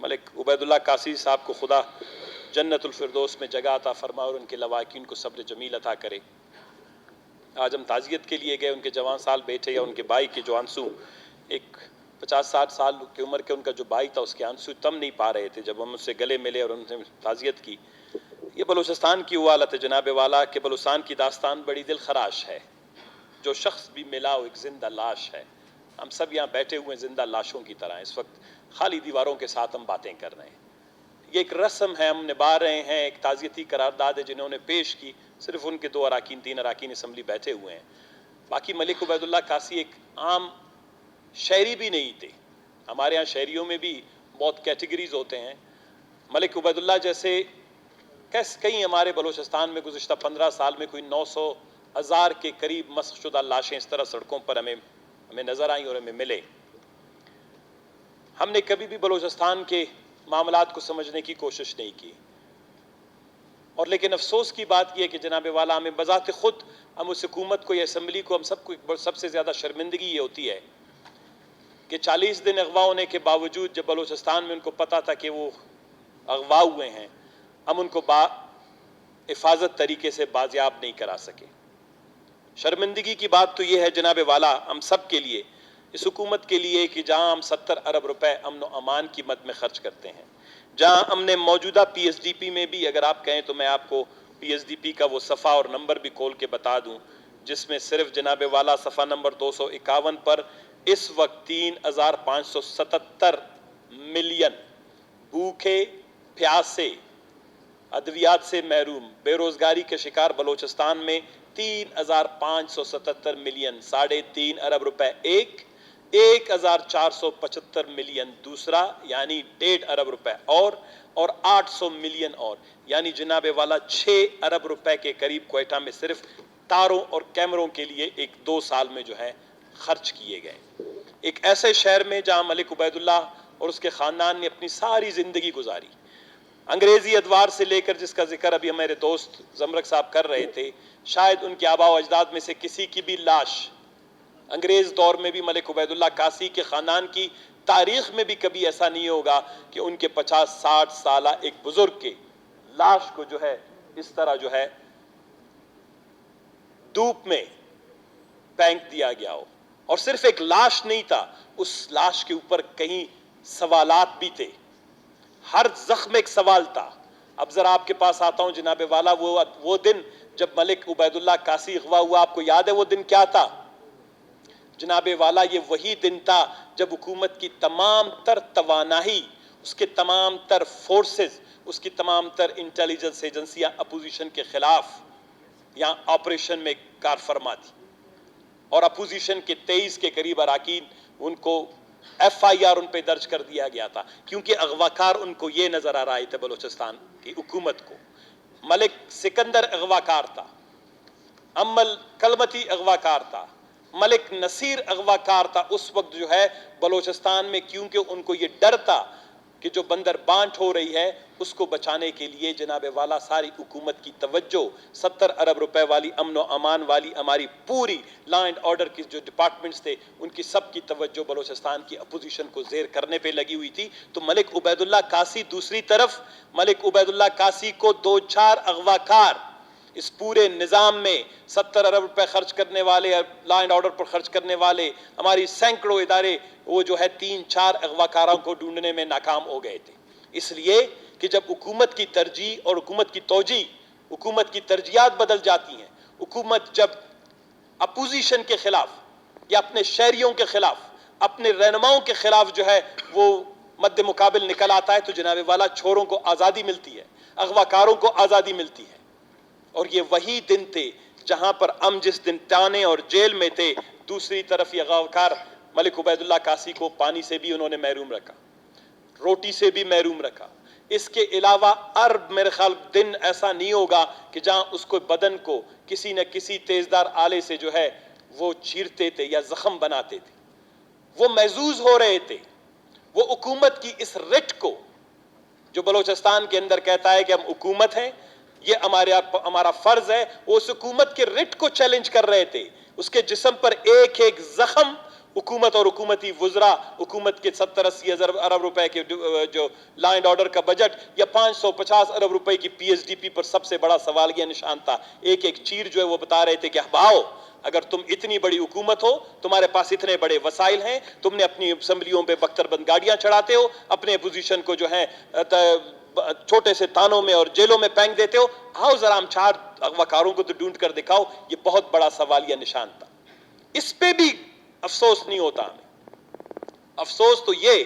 मलिक उबैदुल्लाह कासी साहब को खुदा जन्नतुल फिरदौस में जगह अता फरमा और उनके लवाकिन को सब्र जमील अता करे। आज हम ताज़ियत के लिए गए, उनके जवान साल बेटे या उनके भाई के जो आंसू, एक 50-60 साल की उम्र के उनका जो भाई था उसके आंसू तम नहीं पा रहे थे जब हम उससे गले मिले और उनसे ताज़ियत की। ये बलूचिस्तान की वो हालत है जनाब वाला कि बलूचिस्तान की दास्तान बड़ी दिल खराश है। जो शख्स भी मिला वो एक जिंदा लाश है। हम सब यहाँ बैठे हुए जिंदा लाशों की तरह, इस वक्त खाली दीवारों के साथ हम बातें कर रहे हैं। ये एक रस्म है, हम निभा रहे हैं, एक ताज़ियती करारदाद है जिन्होंने पेश की। सिर्फ उनके 2 अराकीन 3 अराकीन असम्बली बैठे हुए हैं। बाकी मलिक उबैदुल्लाह कासी एक आम शायरी भी नहीं थे। हमारे यहाँ शायरियों में भी बहुत कैटेगरीज होते हैं। मलिक उबैदुल्लाह जैसे कई हमारे बलूचिस्तान में गुज़िश्ता 15 साल में कोई 900,000 के करीब मस्ख़शुदा लाशें इस तरह सड़कों पर हमें नज़र आई और हमें मिले। हमने कभी भी बलूचिस्तान के मामलात को समझने की कोशिश नहीं की। और लेकिन अफसोस की बात यह है कि जनाब वाला हमें बज़ात खुद हम उस हुकूमत को या असम्बली को हम सबको सबसे ज़्यादा शर्मिंदगी ये होती है कि 40 दिन अगवा होने के बावजूद जब बलूचिस्तान में उनको पता था कि वो अगवा हुए हैं, हम उनको हिफाजत तरीके से बाजियाब नहीं करा सके। शर्मिंदगी की बात तो ये है जनाब वाला हम सब के लिए, इस हुकूमत के लिए कि जहाँ हम 70 अरब रुपए अमन व अमान की मद में खर्च करते हैं, जहाँ हमने मौजूदा PSDP में भी, अगर आप कहें तो मैं आपको PSDP का वो सफ़ा और नंबर भी खोल के बता दूं, जिसमें सिर्फ जनाब वाला सफ़ा नंबर 251 पर इस वक्त 3,577 मिलियन भूखे, प्यासे, अद्वियात से महरूम, बेरोजगारी के शिकार बलूचिस्तान में 3,577 मिलियन, 3.5 अरब रुपए एक, 1,475 मिलियन दूसरा, यानी 1.5 अरब रुपए और 800 मिलियन और, यानी जनाब वाला 6 अरब रुपए के करीब क्वेटा में सिर्फ तारों और कैमरों के लिए 1-2 साल में जो है खर्च किए गए। एक ऐसे शहर में जहां मलिक उबैदुल्लाह और उसके खानदान ने अपनी सारी जिंदगी गुजारी, अंग्रेजी अदवार से लेकर, जिसका जिक्र अभी हमारे दोस्त जमरक साहब कर रहे थे, शायद उनके आबा व अजदाद में से किसी की भी लाश अंग्रेज दौर में भी मलिक उबैदुल्लाह कासी के खानदान की तारीख में भी कभी ऐसा नहीं होगा कि उनके 50-60 साल एक बुजुर्ग के लाश को जो है इस तरह जो है धूप में फेंक दिया गया हो। और सिर्फ एक लाश नहीं था, उस लाश के ऊपर कई सवालात भी थे, हर जख्म एक सवाल था। अब जरा आपके पास आता हूं जनाब वाला, वो दिन जब मलिक उबैदुल्लाह कासी अगवा हुआ, आपको याद है वो दिन क्या था जनाब वाला? ये वही दिन था जब हुकूमत की तमाम तर तवानाही, उसके तमाम तर फोर्सेस, उसकी तमाम तर इंटेलिजेंस एजेंसियां अपोजिशन के खिलाफ यहाँ ऑपरेशन में कारफरमा थी और अपोजिशन के 23 के करीब अराकीन, उनको FIR उन पे दर्ज कर दिया गया था क्योंकि अगवाकार उनको ये नजर आ रहे थे बलूचिस्तान की हुकूमत को। मलिक सिकंदर अगवाकार था, अम्मल कलमती अगवाकार था, मलिक नसीर अगवाकार था उस वक्त जो है बलूचिस्तान में, क्योंकि उनको ये डर था कि जो बंदर बांट हो रही है उसको बचाने के लिए जनाब वाला सारी हुकूमत की तवज्जो 70 अरब रुपए वाली अमन व अमान वाली हमारी पूरी लॉ एंड ऑर्डर की जो डिपार्टमेंट्स थे उनकी सबकी तवज्जो बलूचिस्तान की अपोजिशन को ज़ेर करने पे लगी हुई थी। तो मलिक उबैदुल्लाह कासी दूसरी तरफ, मलिक उबैदुल्लाह कासी को 2-4 अगवाकार इस पूरे निज़ाम में 70 अरब रुपए खर्च करने वाले, लॉ एंड ऑर्डर पर खर्च करने वाले हमारी सैकड़ों इदारे, वो जो है 3-4 अगवाकारों को ढूंढने में नाकाम हो गए थे। इसलिए कि जब हुकूमत की तरजीह और हुकूमत की तोजी, हुकूमत की तरजीहात बदल जाती हैं, हुकूमत जब अपोजिशन के खिलाफ या अपने शहरियों के खिलाफ, अपने रहनुमाओं के खिलाफ जो है वो मद्दे मुकाबिल निकल आता है, तो जनाब वाला छोरों को आज़ादी मिलती है, अगवाकारों को आज़ादी मिलती है। और ये वही दिन थे जहां पर हम जिस दिन ताने और जेल में थे, दूसरी तरफ ये अगवाकार मलिक उबैदुल्लाह कासी को पानी से भी उन्होंने महरूम रखा, रोटी से भी महरूम रखा। इसके अलावा अरब मेरे ख्याल दिन ऐसा नहीं होगा कि जहां उसको बदन को किसी न किसी तेजदार आले से जो है वो चीरते थे या जख्म बनाते थे। वो महजूज हो रहे थे। वो हुकूमत की इस रिट को, जो बलूचिस्तान के अंदर कहता है कि हम हुकूमत हैं, ये हमारा फर्ज है, वो उस हुकूमत के रिट को चैलेंज कर रहे थे। उसके जिस्म पर एक एक जख्म हुकूमत और हुकूमती वुज़रा, हुकूमत के 70-80 अरब रुपए के जो लॉ एंड ऑर्डर का बजट या 550 अरब रुपए की पीएसडीपी पर सबसे बड़ा सवाल यह निशान था। एक एक चीर जो है वो बता रहे थे कि भाओ, अगर तुम इतनी बड़ी हुकूमत हो, तुम्हारे पास इतने बड़े वसाइल हैं, तुमने अपनी असम्बलियों पे बख्तरबंद गाड़ियां चढ़ाते हो, अपने अपोजिशन को जो है छोटे से तानों में और जेलों में फेंक देते हो, आओ जरा हम 4 अगवाकारों को तो ढूंढ कर दिखाओ। ये बहुत बड़ा सवालिया निशान था। इस पे भी अफसोस नहीं होता हमें। अफसोस तो ये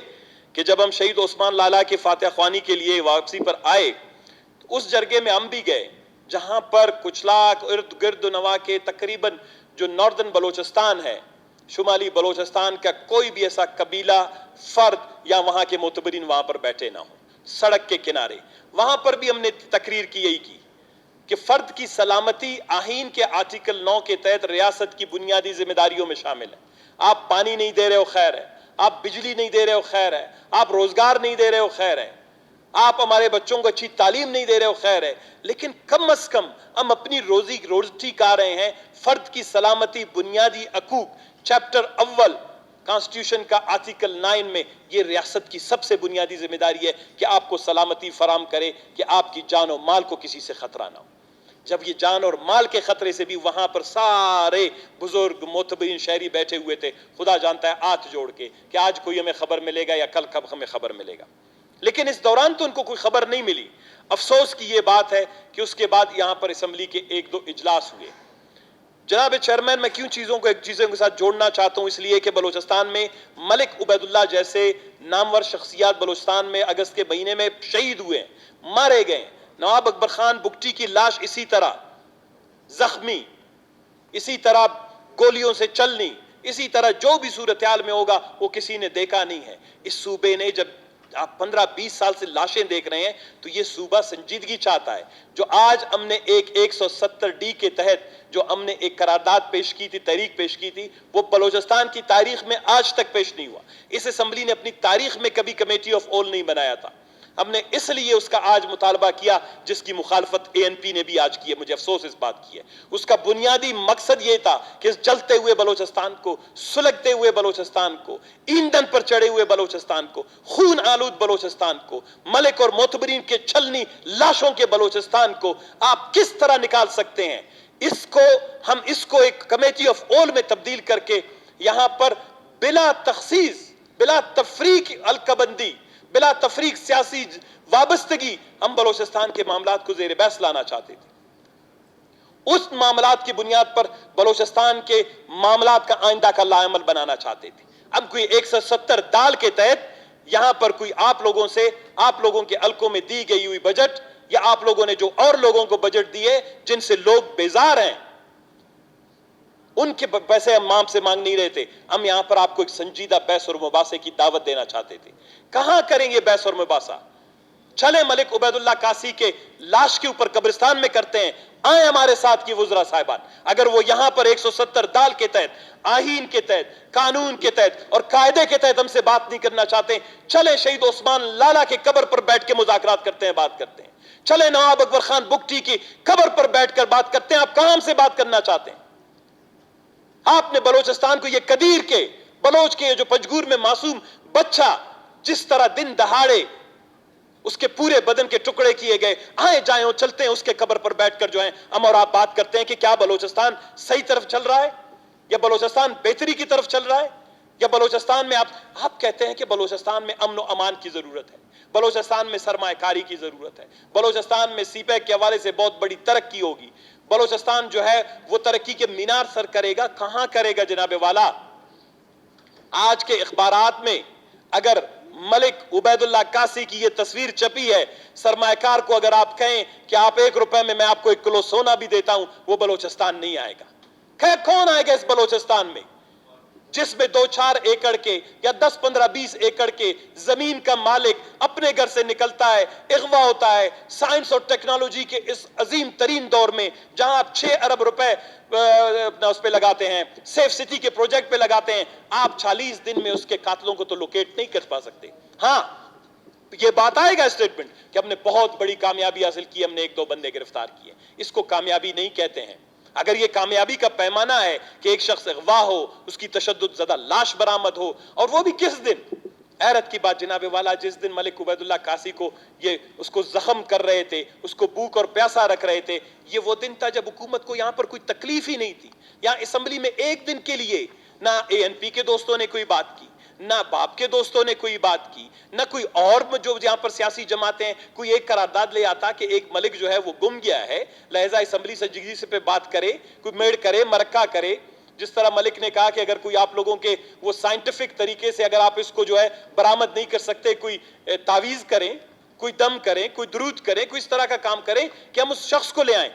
कि जब हम शहीद उस्मान लाला के फातिहा ख्वानी के लिए वापसी पर आए, तो उस जरगे में हम भी गए जहां पर कुछ लाख इर्द गिर्द नवा के तकरीबन जो नॉर्दर्न बलोचिस्तान है, शुमाली बलोचिस्तान का कोई भी ऐसा कबीला, फर्द या वहां के मोतबरीन वहां पर बैठे ना हो, सड़क के किनारे। वहां पर भी हमने तकरीर की यही की कि फर्द की सलामती आहीन के आर्टिकल 9 के तहत रियासत की बुनियादी जिम्मेदारियों में शामिल है। आप पानी नहीं दे रहे हो, खैर है, आप बिजली नहीं दे रहे हो, खैर है, आप रोजगार नहीं दे रहे हो, खैर है, आप हमारे बच्चों को अच्छी तालीम नहीं दे रहे हो, खैर है, लेकिन कम अज कम हम अपनी रोजी खा रहे हैं। फर्द की सलामती बुनियादी हकूक, चैप्टर अव्वल कॉन्स्टिट्यूशन का आर्टिकल 9 में यह रियासत की सबसे बुनियादी जिम्मेदारी है कि आपको सलामती फराम करे कि आपकी जान और माल को किसी से खतरा ना हो। जब ये जान और माल के खतरे से भी वहां पर सारे बुजुर्ग मोतबरीन शहरी बैठे हुए थे, खुदा जानता है हाथ जोड़ के कि आज कोई हमें खबर मिलेगा या कल कब हमें खबर मिलेगा, लेकिन इस दौरान तो उनको कोई खबर नहीं मिली। अफसोस की ये बात है कि उसके बाद यहां पर असम्बली के 1-2 इजलास हुए। जनाब चेयरमैन, मैं क्यों चीजों के साथ जोड़ना चाहता हूं, इसलिए कि बलोचिस्तान में मलिक उबैदुल्लाह जैसे नामवर शख्सियात बलोचिस्तान में अगस्त के महीने में शहीद हुए, मारे गए। नवाब अकबर खान बुगटी की लाश इसी तरह जख्मी, इसी तरह गोलियों से चलनी, इसी तरह जो भी सूरत हाल में होगा वो किसी ने देखा नहीं है। इस सूबे ने, जब आप 15-20 साल से लाशें देख रहे हैं, तो ये सूबा संजीदगी चाहता है। जो आज हमने एक 170D के तहत जो हमने एक करारदाद पेश की थी, तहरीक पेश की थी, वो बलोचिस्तान की तारीख में आज तक पेश नहीं हुआ। इस असम्बली ने अपनी तारीख में कभी कमेटी ऑफ ऑल नहीं बनाया था। हमने इसलिए उसका आज मुतालबा किया, जिसकी मुखालफत ANP ने भी आज की है। मुझे अफसोस इस बात की है। उसका बुनियादी मकसद यह था कि इस जलते हुए बलोचिस्तान को, सुलगते हुए बलोचिस्तान को, ईंधन पर चढ़े हुए बलोचिस्तान को, खून आलूद बलोचिस्तान को, मलिक और मोतबरीन के छलनी लाशों के बलोचिस्तान को आप किस तरह निकाल सकते हैं? इसको एक कमेटी ऑफ ऑल में तब्दील करके यहां पर बिला तखसीस, बिला तफरीक अलकबंदी, बिला तफरीक सियासी वाबस्तगी हम बलोचिस्तान के मामलात को ज़ेर बहस लाना चाहते थे। उस मामलात की बुनियाद पर बलोचिस्तान के मामलात का आइंदा का लाअमल बनाना चाहते थे। अब कोई 170 दाल के तहत यहां पर कोई आप लोगों के हल्कों में दी गई हुई बजट, या आप लोगों ने जो और लोगों को बजट दिए जिनसे लोग बेजार हैं, उनके पैसे हम माम से मांग नहीं रहे थे। हम यहां पर आपको एक संजीदा बहस और मुबासे की दावत देना चाहते थे। कहां करेंगे बहस और मुबासा? चले मलिक उबैदुल्लाह कासी के लाश के ऊपर कब्रिस्तान में करते हैं। आए हमारे साथ की वुज़रा साहिबान, अगर वो यहां पर 170 दाल के तहत, आहीन के तहत, कानून के तहत और कायदे के तहत हमसे बात नहीं करना चाहते, चले शहीद उस्मान लाला के कब्र पर बैठ के मुज़ाकरात करते हैं, बात करते हैं। चले नवाब अकबर खान बुगटी की कब्र पर बैठकर बात करते हैं। आप कहां से बात करना चाहते हैं? आपने बलोचिस्तान को, ये कदीर के बलोच के जो पंजगूर में मासूम बच्चा जिस तरह दिन दहाड़े उसके पूरे बदन के टुकड़े किए गए, आए जाए चलते हैं उसके कब्र पर बैठकर जो है हम और आप बात करते हैं कि क्या बलोचिस्तान सही तरफ चल रहा है, या बलोचिस्तान बेहतरी की तरफ चल रहा है, या बलोचिस्तान में आप कहते हैं कि बलोचिस्तान में अमन और अमान की जरूरत है, बलोचिस्तान में सरमायाकारी की जरूरत है, बलोचिस्तान में सीपैक के हवाले से बहुत बड़ी तरक्की होगी, बलोचिस्तान जो है वो तरक्की के मीनार सर करेगा। कहां करेगा जनाबे वाला? आज के अखबारात में अगर मलिक उबैदुल्लाह कासी की ये तस्वीर छपी है, सरमायाकार को अगर आप कहें कि आप 1 रुपए में मैं आपको 1 किलो सोना भी देता हूं, वो बलोचिस्तान नहीं आएगा। खैर कौन आएगा इस बलोचिस्तान में जिसमें 2-4 एकड़ के या 10-15-20 एकड़ के जमीन का मालिक अपने घर से निकलता है, इगवा होता है, साइंस और टेक्नोलॉजी के इस अजीम तरीन दौर में जहां आप 6 अरब रुपए उस पे लगाते हैं, सेफ सिटी के प्रोजेक्ट पे लगाते हैं, आप 40 दिन में उसके कातलों को तो लोकेट नहीं कर पा सकते। हां, ये बात आएगा स्टेटमेंट कि हमने बहुत बड़ी कामयाबी हासिल की, हमने 1-2 बंदे गिरफ्तार किए। इसको कामयाबी नहीं कहते हैं। اگر یہ کامیابی کا پیمانہ ہے کہ ایک شخص اغوا ہو, اس کی تشدد زدہ لاش برآمد ہو, اور وہ بھی کس دن؟ حیرت کی بات جناب والا, جس دن ملک عبید اللہ قاسی کو یہ اس کو زخم کر رہے تھے, اس کو بھوک اور پیاسا رکھ رہے تھے, یہ وہ دن تھا جب حکومت کو یہاں پر کوئی تکلیف ہی نہیں تھی. یہاں اسمبلی میں ایک دن کے لیے نہ اے این پی کے دوستوں نے کوئی بات کی, نہ باپ کے دوستوں نے کوئی بات کی, نہ کوئی اور جو یہاں پر سیاسی جماعتیں ہیں کوئی ایک قرارداد لے آتا کہ ایک ملک جو ہے وہ گم گیا ہے, لہذا اسمبلی سے جگری سے پہ بات کرے, کوئی میڑ کرے, مرکہ کرے. جس طرح ملک نے کہا کہ اگر کوئی آپ لوگوں کے وہ سائنٹیفک طریقے سے اگر آپ اس کو جو ہے برآمد نہیں کر سکتے, کوئی تعویذ کریں, کوئی دم کریں, کوئی درود کریں, کوئی اس طرح کا کام کریں کہ ہم اس شخص کو لے آئیں.